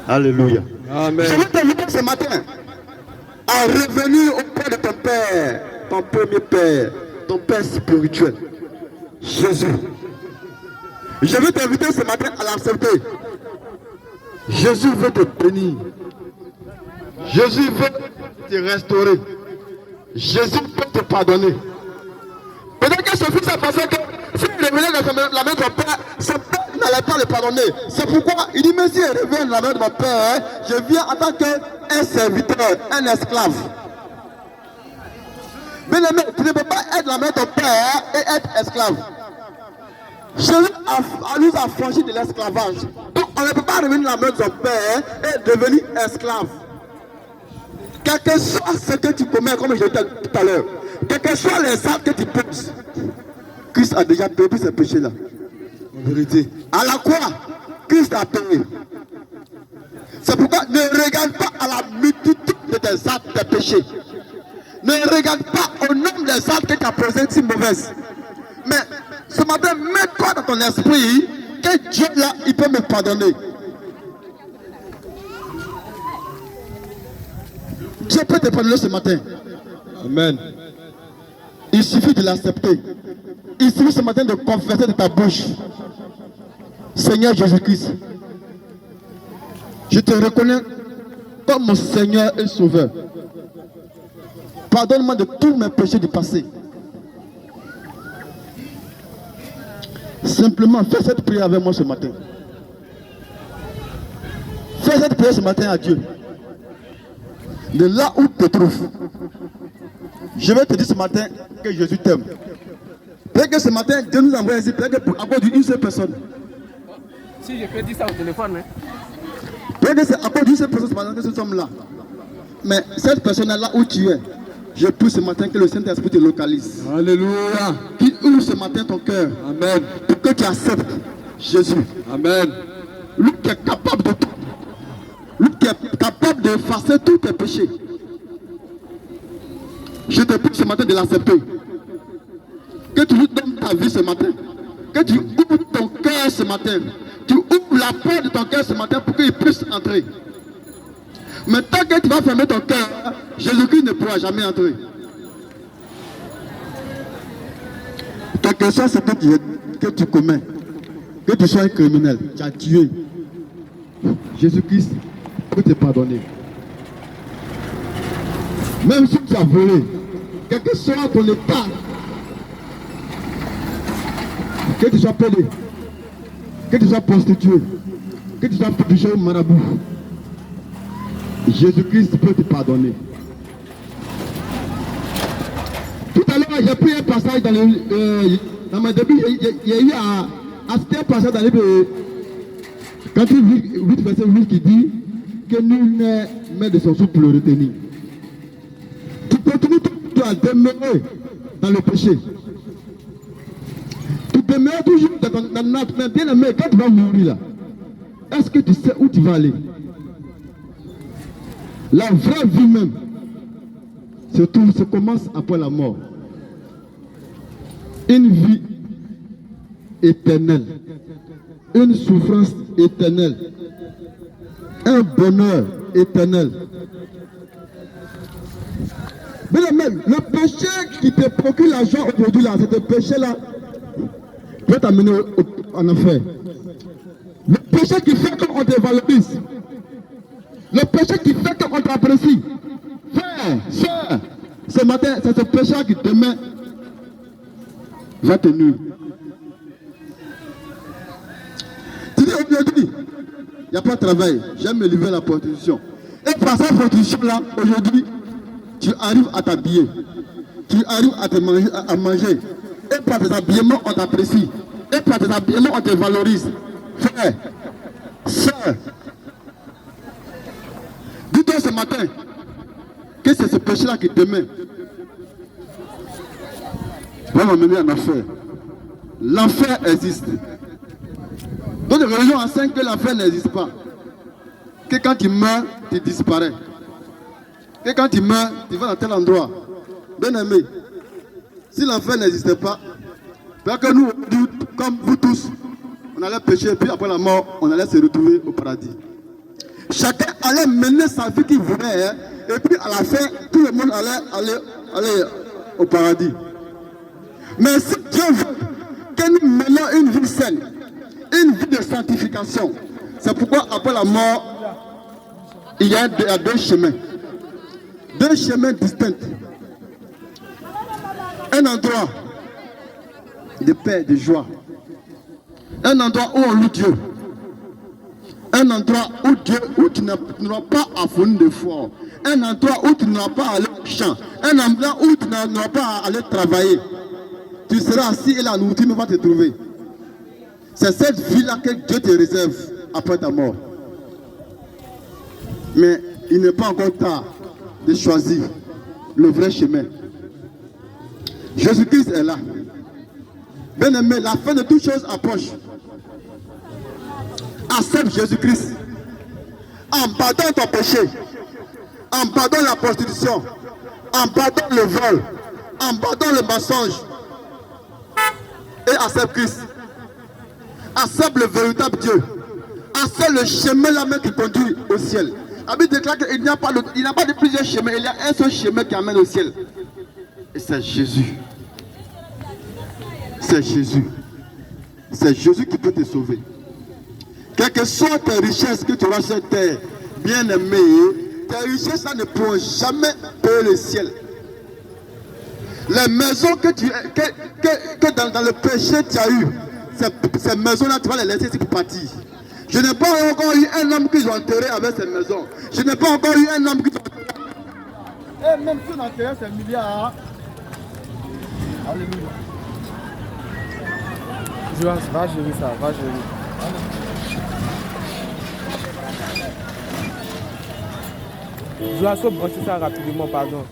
Alléluia. Amen. Je veux t'inviter ce matin à revenir auprès de ton Père, ton premier Père, ton Père spirituel, Jésus. Je veux t'inviter ce matin à l'accepter. Jésus veut te bénir. Jésus veut te restaurer. Jésus peut te pardonner. Peut-être que ce fils a pensé que s'il revenait dans la main de son Père, son Père n'allait pas le pardonner. C'est pourquoi il dit, mais si je reviens dans la main de mon Père, je viens en tant qu'un serviteur, un esclave. Mais tu ne peux pas être dans la main de ton Père et être esclave. Jésus nous a franchi de l'esclavage. Donc on ne peut pas revenir dans la main de son Père et devenir esclave. Quel que soit ce que tu commets, comme je disais tout à l'heure, quels que soient les actes que tu poses, Christ a déjà payé tous ces péchés-là. En vérité. À la croix, Christ a payé. C'est pourquoi ne regarde pas à la multitude de tes actes, tes péchés. Ne regarde pas au nombre des actes que tu as posés si mauvaises. Mais ce matin, mets-toi dans ton esprit que Dieu là, il peut me pardonner. Dieu peut te pardonner ce matin. Amen. Il suffit de l'accepter. Il suffit ce matin de confesser de ta bouche. Seigneur Jésus-Christ, je te reconnais comme mon Seigneur et Sauveur. Pardonne-moi de tous mes péchés du passé. Simplement, fais cette prière avec moi ce matin. Fais cette prière ce matin à Dieu. De là où tu te trouves. Je vais te dire ce matin que Jésus t'aime. Peut-être que ce matin, Dieu nous envoie ici, peut-être qu'à cause d'une seule personne. Si je peux dire ça au téléphone, hein. Peut-être que c'est à cause d'une seule personne ce matin que nous sommes là. Mais cette personne-là où tu es, je prie ce matin que le Saint-Esprit te localise. Alléluia. Qu'il ouvre ce matin ton cœur. Amen. Pour que tu acceptes Jésus. Amen. Lui qui est capable de tout. Lui qui est capable d'effacer tous tes péchés. Je te prie ce matin de l'accepter. Que tu lui donnes ta vie ce matin. Que tu ouvres ton cœur ce matin. Tu ouvres la porte de ton cœur ce matin pour qu'il puisse entrer. Mais tant que tu vas fermer ton cœur, Jésus-Christ ne pourra jamais entrer. Ta question c'est que tu commets. Que tu sois un criminel, tu as tué. Jésus-Christ peut te pardonner. Même si tu as volé, quel que soit ton état, que tu sois pédé, que tu sois prostitué, que tu sois péché ou marabout, Jésus-Christ peut te pardonner. Tout à l'heure, j'ai pris un passage dans ma début, il y a eu à ce passage dans le quand il 8 verset 8 qui dit que nul n'est maître de son souffle pour le retenir. Tu continues à demeurer dans le péché. Tu demeures toujours dans notre bien-aimé. Quand tu vas mourir là, est-ce que tu sais où tu vas aller? La vraie vie même se commence après la mort. Une vie éternelle. Une souffrance éternelle. Un bonheur éternel. Mais même, le péché qui te procure l'argent aujourd'hui là, c'est ce péché-là peut t'amener en enfer. Le péché qui fait qu'on te valorise. Le péché qui fait qu'on t'apprécie. Frère, soeur, ce matin, c'est ce péché qui demain va te nuire. Tu dis aujourd'hui, il n'y a pas de travail, j'aime me livrer à la prostitution. Et par cette prostitution-là, aujourd'hui, tu arrives à t'habiller. Tu arrives à manger. Et par tes habillements, on t'apprécie. Et par tes habillements, on te valorise. Frère, sœur, dis-toi ce matin que c'est ce péché-là qui demain va m'amener en enfer. L'enfer existe. Donc les religions enseignent que l'enfer n'existe pas. Que quand tu meurs, tu disparais. Que quand tu meurs, tu vas dans tel endroit. Bien aimé, si l'enfer n'existait pas, parce que nous, comme vous tous, on allait pécher, puis après la mort, on allait se retrouver au paradis. Chacun allait mener sa vie qu'il voulait, hein, et puis à la fin, tout le monde allait aller au paradis. Mais si Dieu veut que nous menions une vie saine, une vie de sanctification, c'est pourquoi après la mort, il y a deux chemins. Deux chemins distincts. Un endroit de paix, de joie. Un endroit où on loue Dieu. Un endroit où tu n'auras pas à fournir d'efforts. Un endroit où tu n'auras pas à aller au champ. Un endroit où tu n'auras pas à aller travailler. Tu seras assis et la nourriture ne va te trouver. C'est cette vie-là que Dieu te réserve après ta mort. Mais il n'est pas encore tard de choisir le vrai chemin. Jésus-Christ est là. Bien-aimé, la fin de toutes choses approche. Accepte Jésus-Christ. En pardonnant ton péché, en pardonnant la prostitution, en pardonnant le vol, en pardonnant le mensonge. Et accepte Christ. Accepte le véritable Dieu. Accepte le chemin là même qui conduit au ciel. La Bible déclare qu'il n'y a pas de plusieurs chemins, il y a un seul chemin qui amène au ciel. Et c'est Jésus. C'est Jésus. C'est Jésus qui peut te sauver. Quelles que soient tes richesses que tu auras sur terre, bien aimé, tes richesses là ne pourront jamais payer le ciel. Les maisons que dans le péché tu as eu, ces maisons-là, tu vas les laisser pour partir. Je n'ai pas encore eu un homme qu'ils ont enterré avec ces maisons. Je n'ai pas encore eu un homme qu'ils ont enterré. Et même si on enterrait ces milliards. Alléluia. Joas, va gérer ça, va gérer. Joas, faut brancher ça rapidement, pardon.